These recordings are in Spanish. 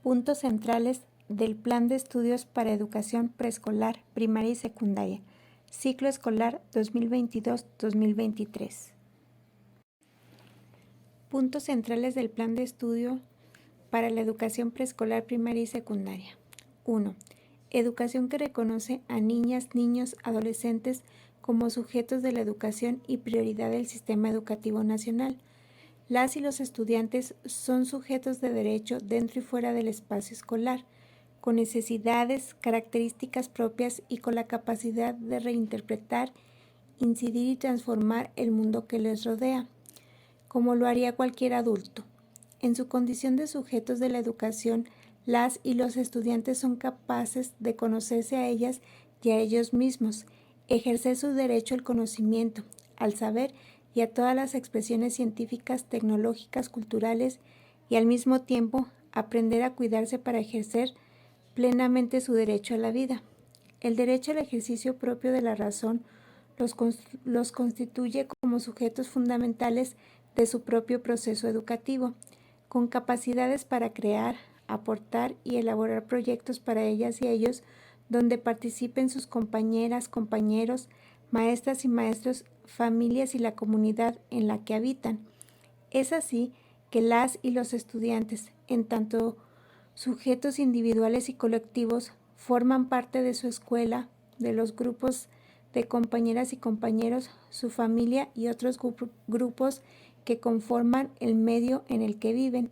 Puntos centrales del Plan de Estudios para Educación Preescolar, Primaria y Secundaria, ciclo escolar 2022-2023. Puntos centrales del Plan de Estudio para la Educación Preescolar, Primaria y Secundaria. 1. Educación que reconoce a niñas, niños, adolescentes como sujetos de la educación y prioridad del sistema educativo nacional. Las y los estudiantes son sujetos de derecho dentro y fuera del espacio escolar, con necesidades, características propias y con la capacidad de reinterpretar, incidir y transformar el mundo que les rodea, como lo haría cualquier adulto. En su condición de sujetos de la educación, las y los estudiantes son capaces de conocerse a ellas y a ellos mismos, ejercer su derecho al conocimiento, al saber y a todas las expresiones científicas, tecnológicas, culturales y al mismo tiempo aprender a cuidarse para ejercer plenamente su derecho a la vida. El derecho al ejercicio propio de la razón los constituye como sujetos fundamentales de su propio proceso educativo, con capacidades para crear, aportar y elaborar proyectos para ellas y ellos donde participen sus compañeras, compañeros, maestras y maestros, familias y la comunidad en la que habitan. Es así que las y los estudiantes, en tanto sujetos individuales y colectivos, forman parte de su escuela, de los grupos de compañeras y compañeros, su familia y otros grupos que conforman el medio en el que viven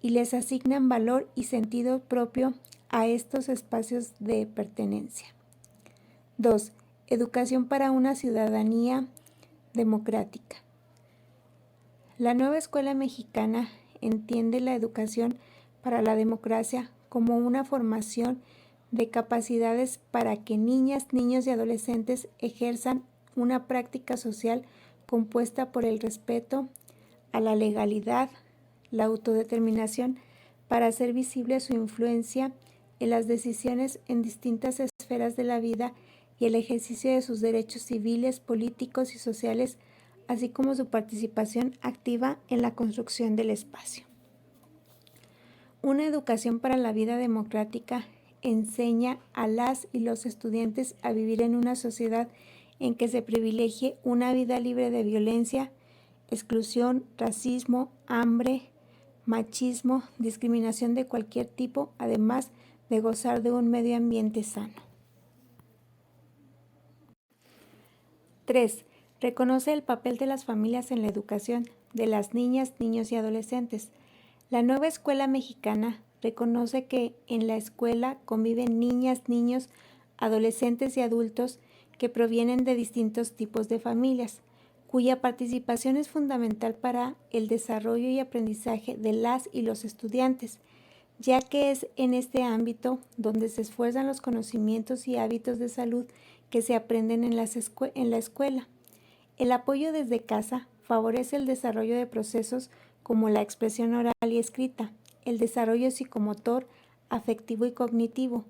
y les asignan valor y sentido propio a estos espacios de pertenencia. 2. Educación para una ciudadanía democrática. La nueva escuela mexicana entiende la educación para la democracia como una formación de capacidades para que niñas, niños y adolescentes ejerzan una práctica social compuesta por el respeto a la legalidad, la autodeterminación, para hacer visible su influencia en las decisiones en distintas esferas de la vida y el ejercicio de sus derechos civiles, políticos y sociales, así como su participación activa en la construcción del espacio. Una educación para la vida democrática enseña a las y los estudiantes a vivir en una sociedad en que se privilegie una vida libre de violencia, exclusión, racismo, hambre, machismo, discriminación de cualquier tipo, además de gozar de un medio ambiente sano. 3. Reconoce el papel de las familias en la educación de las niñas, niños y adolescentes. La nueva escuela mexicana reconoce que en la escuela conviven niñas, niños, adolescentes y adultos que provienen de distintos tipos de familias, cuya participación es fundamental para el desarrollo y aprendizaje de las y los estudiantes, ya que es en este ámbito donde se esfuerzan los conocimientos y hábitos de salud que se aprenden en la escuela. El apoyo desde casa favorece el desarrollo de procesos como la expresión oral y escrita, el desarrollo psicomotor, afectivo y cognitivo,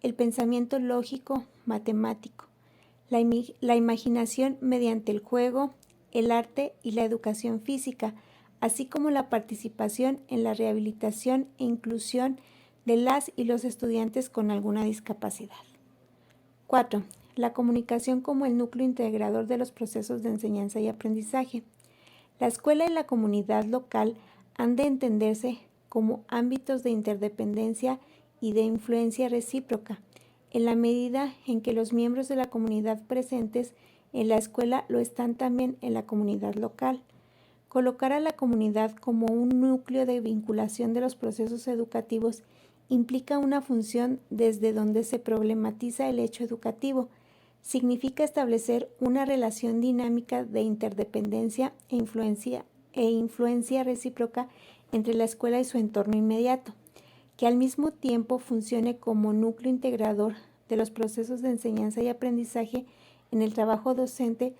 el pensamiento lógico, matemático, la imaginación mediante el juego, el arte y la educación física, así como la participación en la rehabilitación e inclusión de las y los estudiantes con alguna discapacidad. 4. La comunicación como el núcleo integrador de los procesos de enseñanza y aprendizaje. La escuela y la comunidad local han de entenderse como ámbitos de interdependencia y de influencia recíproca, en la medida en que los miembros de la comunidad presentes en la escuela lo están también en la comunidad local. Colocar a la comunidad como un núcleo de vinculación de los procesos educativos implica una función desde donde se problematiza el hecho educativo. Significa establecer una relación dinámica de interdependencia e influencia recíproca entre la escuela y su entorno inmediato, que al mismo tiempo funcione como núcleo integrador de los procesos de enseñanza y aprendizaje en el trabajo docente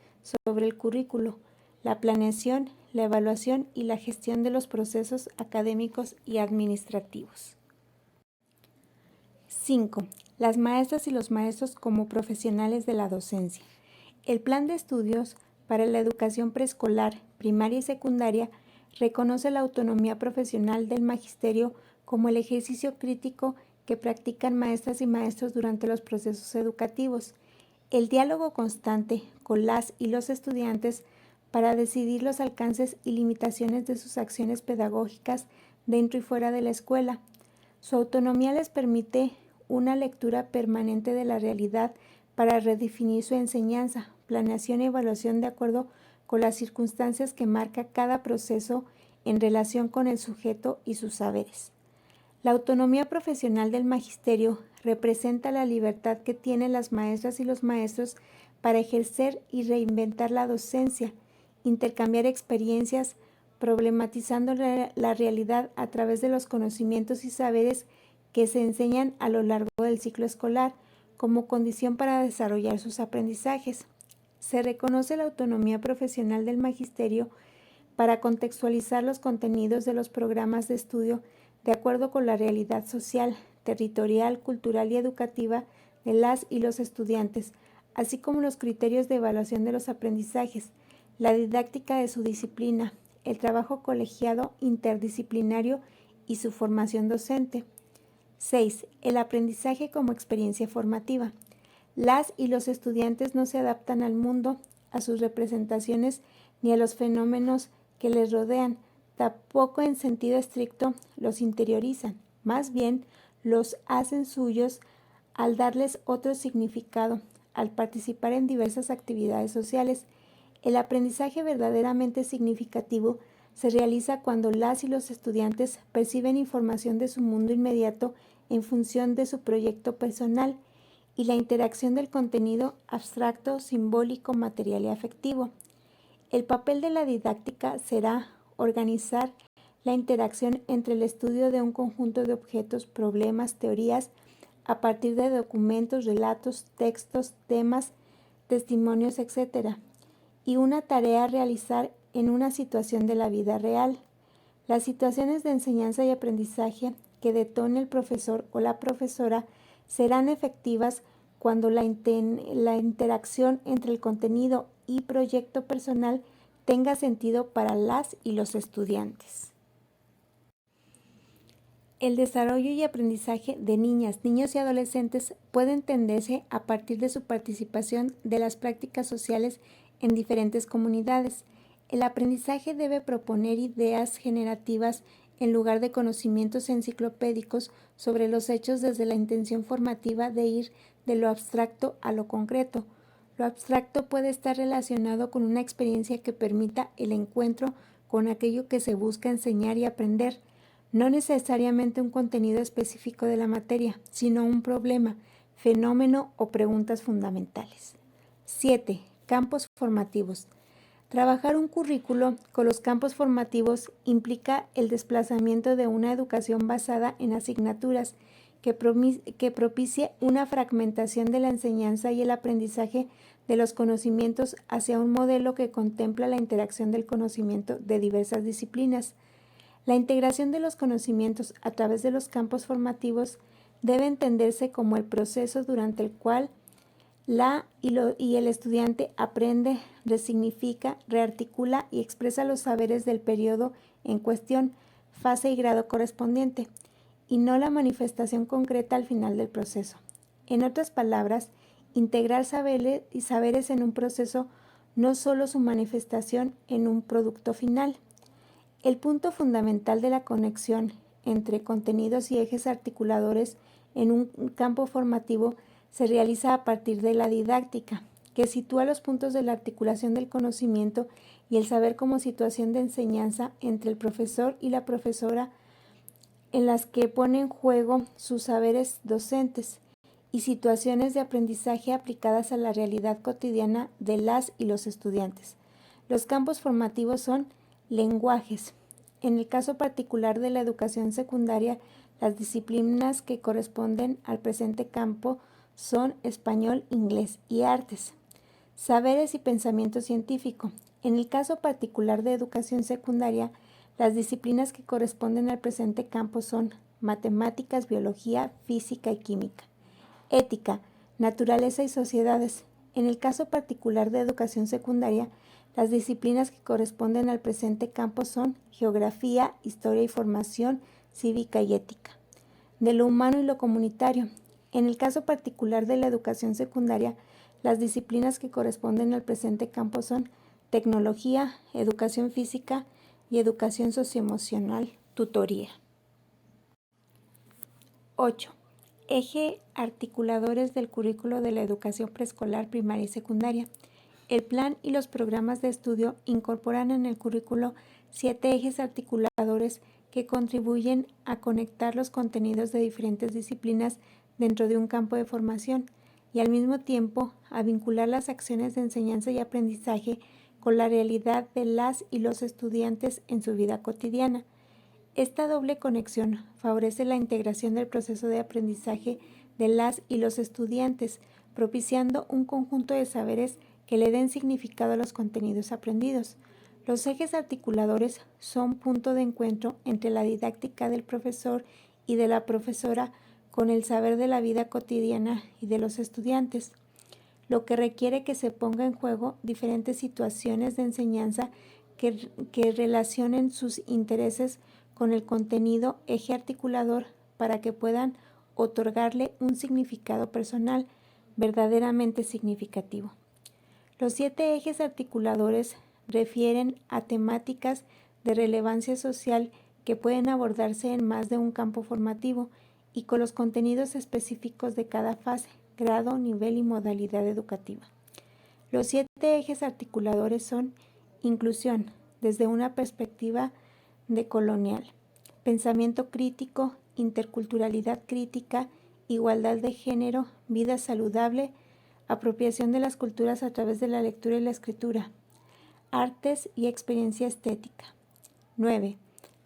sobre el currículo, la planeación, la evaluación y la gestión de los procesos académicos y administrativos. 5. Las maestras y los maestros como profesionales de la docencia. El Plan de Estudios para la Educación Preescolar, Primaria y Secundaria reconoce la autonomía profesional del magisterio como el ejercicio crítico que practican maestras y maestros durante los procesos educativos, el diálogo constante con las y los estudiantes para decidir los alcances y limitaciones de sus acciones pedagógicas dentro y fuera de la escuela. Su autonomía les permite una lectura permanente de la realidad para redefinir su enseñanza, planeación y evaluación de acuerdo con las circunstancias que marca cada proceso en relación con el sujeto y sus saberes. La autonomía profesional del magisterio representa la libertad que tienen las maestras y los maestros para ejercer y reinventar la docencia, intercambiar experiencias, problematizando la realidad a través de los conocimientos y saberes que se enseñan a lo largo del ciclo escolar como condición para desarrollar sus aprendizajes. Se reconoce la autonomía profesional del magisterio para contextualizar los contenidos de los programas de estudio de acuerdo con la realidad social, territorial, cultural y educativa de las y los estudiantes, así como los criterios de evaluación de los aprendizajes, la didáctica de su disciplina, el trabajo colegiado interdisciplinario y su formación docente. 6. El aprendizaje como experiencia formativa. Las y los estudiantes no se adaptan al mundo, a sus representaciones ni a los fenómenos que les rodean, tampoco en sentido estricto los interiorizan, más bien los hacen suyos al darles otro significado, al participar en diversas actividades sociales. El aprendizaje verdaderamente significativo se realiza cuando las y los estudiantes perciben información de su mundo inmediato en función de su proyecto personal y la interacción del contenido abstracto, simbólico, material y afectivo. El papel de la didáctica será organizar la interacción entre el estudio de un conjunto de objetos, problemas, teorías, a partir de documentos, relatos, textos, temas, testimonios, etc., y una tarea a realizar en una situación de la vida real. Las situaciones de enseñanza y aprendizaje que detone el profesor o la profesora serán efectivas cuando la interacción entre el contenido y proyecto personal tenga sentido para las y los estudiantes. El desarrollo y aprendizaje de niñas, niños y adolescentes puede entenderse a partir de su participación de las prácticas sociales en diferentes comunidades. El aprendizaje debe proponer ideas generativas en lugar de conocimientos enciclopédicos sobre los hechos desde la intención formativa de ir de lo abstracto a lo concreto. Lo abstracto puede estar relacionado con una experiencia que permita el encuentro con aquello que se busca enseñar y aprender, no necesariamente un contenido específico de la materia, sino un problema, fenómeno o preguntas fundamentales. 7. Campos formativos. Trabajar un currículo con los campos formativos implica el desplazamiento de una educación basada en asignaturas que propicie una fragmentación de la enseñanza y el aprendizaje de los conocimientos hacia un modelo que contempla la interacción del conocimiento de diversas disciplinas. La integración de los conocimientos a través de los campos formativos debe entenderse como el proceso durante el cual el estudiante aprende, resignifica, rearticula y expresa los saberes del periodo en cuestión, fase y grado correspondiente, y no la manifestación concreta al final del proceso. En otras palabras, integrar saberes en un proceso, no solo su manifestación en un producto final. El punto fundamental de la conexión entre contenidos y ejes articuladores en un campo formativo se realiza a partir de la didáctica, que sitúa los puntos de la articulación del conocimiento y el saber como situación de enseñanza entre el profesor y la profesora, en las que pone en juego sus saberes docentes y situaciones de aprendizaje aplicadas a la realidad cotidiana de las y los estudiantes. Los campos formativos son lenguajes. En el caso particular de la educación secundaria, las disciplinas que corresponden al presente campo son español, inglés y artes. Saberes y pensamiento científico. En el caso particular de educación secundaria, las disciplinas que corresponden al presente campo son matemáticas, biología, física y química. Ética, naturaleza y sociedades. En el caso particular de educación secundaria, las disciplinas que corresponden al presente campo son geografía, historia y formación, cívica y ética, de lo humano y lo comunitario. En el caso particular de la educación secundaria, las disciplinas que corresponden al presente campo son tecnología, educación física y educación socioemocional, tutoría. 8. Eje articuladores del currículo de la educación preescolar, primaria y secundaria. El plan y los programas de estudio incorporan en el currículo 7 ejes articuladores que contribuyen a conectar los contenidos de diferentes disciplinas dentro de un campo de formación y al mismo tiempo a vincular las acciones de enseñanza y aprendizaje con la realidad de las y los estudiantes en su vida cotidiana. Esta doble conexión favorece la integración del proceso de aprendizaje de las y los estudiantes, propiciando un conjunto de saberes que le den significado a los contenidos aprendidos. Los ejes articuladores son punto de encuentro entre la didáctica del profesor y de la profesora con el saber de la vida cotidiana y de los estudiantes, lo que requiere que se ponga en juego diferentes situaciones de enseñanza que relacionen sus intereses con el contenido eje articulador para que puedan otorgarle un significado personal verdaderamente significativo. Los 7 ejes articuladores refieren a temáticas de relevancia social que pueden abordarse en más de un campo formativo y con los contenidos específicos de cada fase, grado, nivel y modalidad educativa. Los 7 ejes articuladores son inclusión, desde una perspectiva decolonial, pensamiento crítico, interculturalidad crítica, igualdad de género, vida saludable, apropiación de las culturas a través de la lectura y la escritura, artes y experiencia estética. 9.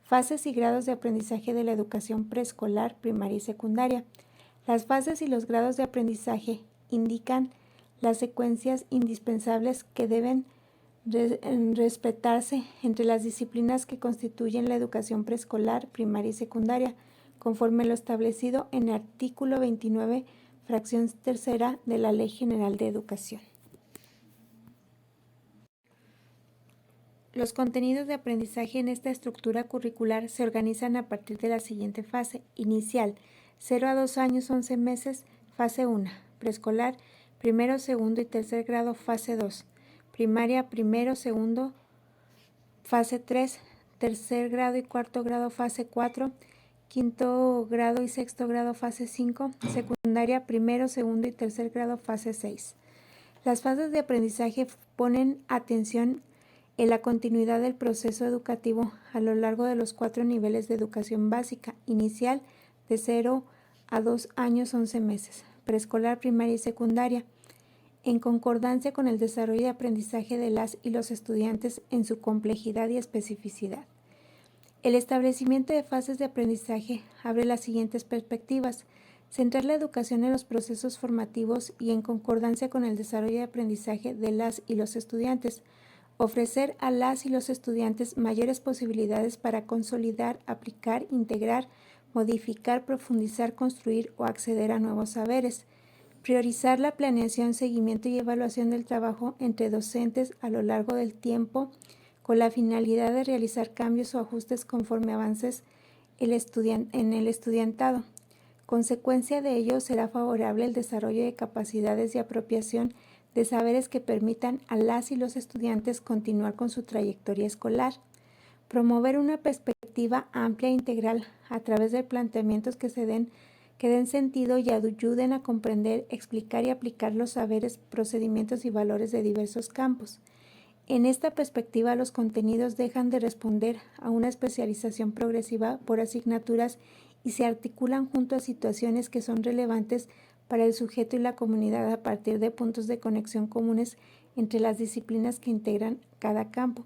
Fases y grados de aprendizaje de la educación preescolar, primaria y secundaria. Las fases y los grados de aprendizaje indican las secuencias indispensables que deben respetarse entre las disciplinas que constituyen la educación preescolar, primaria y secundaria, conforme lo establecido en el artículo 29, fracción tercera de la Ley General de Educación. Los contenidos de aprendizaje en esta estructura curricular se organizan a partir de la siguiente fase: inicial, 0 a 2 años, 11 meses, fase 1, preescolar, primero, segundo y tercer grado, fase 2, primaria, primero, segundo, fase 3, tercer grado y cuarto grado, fase 4, quinto grado y sexto grado, fase 5, secundaria, primero, segundo y tercer grado, fase 6. Las fases de aprendizaje ponen atención en la continuidad del proceso educativo a lo largo de los 4 niveles de educación básica, inicial, de 0 a 2 años, 11 meses, preescolar, primaria y secundaria, en concordancia con el desarrollo y aprendizaje de las y los estudiantes en su complejidad y especificidad. El establecimiento de fases de aprendizaje abre las siguientes perspectivas: centrar la educación en los procesos formativos y en concordancia con el desarrollo y aprendizaje de las y los estudiantes, ofrecer a las y los estudiantes mayores posibilidades para consolidar, aplicar, integrar, modificar, profundizar, construir o acceder a nuevos saberes, priorizar la planeación, seguimiento y evaluación del trabajo entre docentes a lo largo del tiempo con la finalidad de realizar cambios o ajustes conforme avances en el estudiantado. Consecuencia de ello será favorable el desarrollo de capacidades de apropiación de saberes que permitan a las y los estudiantes continuar con su trayectoria escolar. Promover una perspectiva amplia e integral a través de planteamientos que den sentido y ayuden a comprender, explicar y aplicar los saberes, procedimientos y valores de diversos campos. En esta perspectiva, los contenidos dejan de responder a una especialización progresiva por asignaturas y se articulan junto a situaciones que son relevantes para el sujeto y la comunidad a partir de puntos de conexión comunes entre las disciplinas que integran cada campo.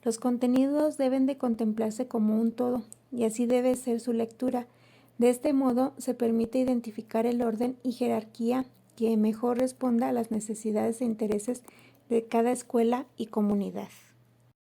Los contenidos deben de contemplarse como un todo y así debe ser su lectura. De este modo se permite identificar el orden y jerarquía que mejor responda a las necesidades e intereses de cada escuela y comunidad.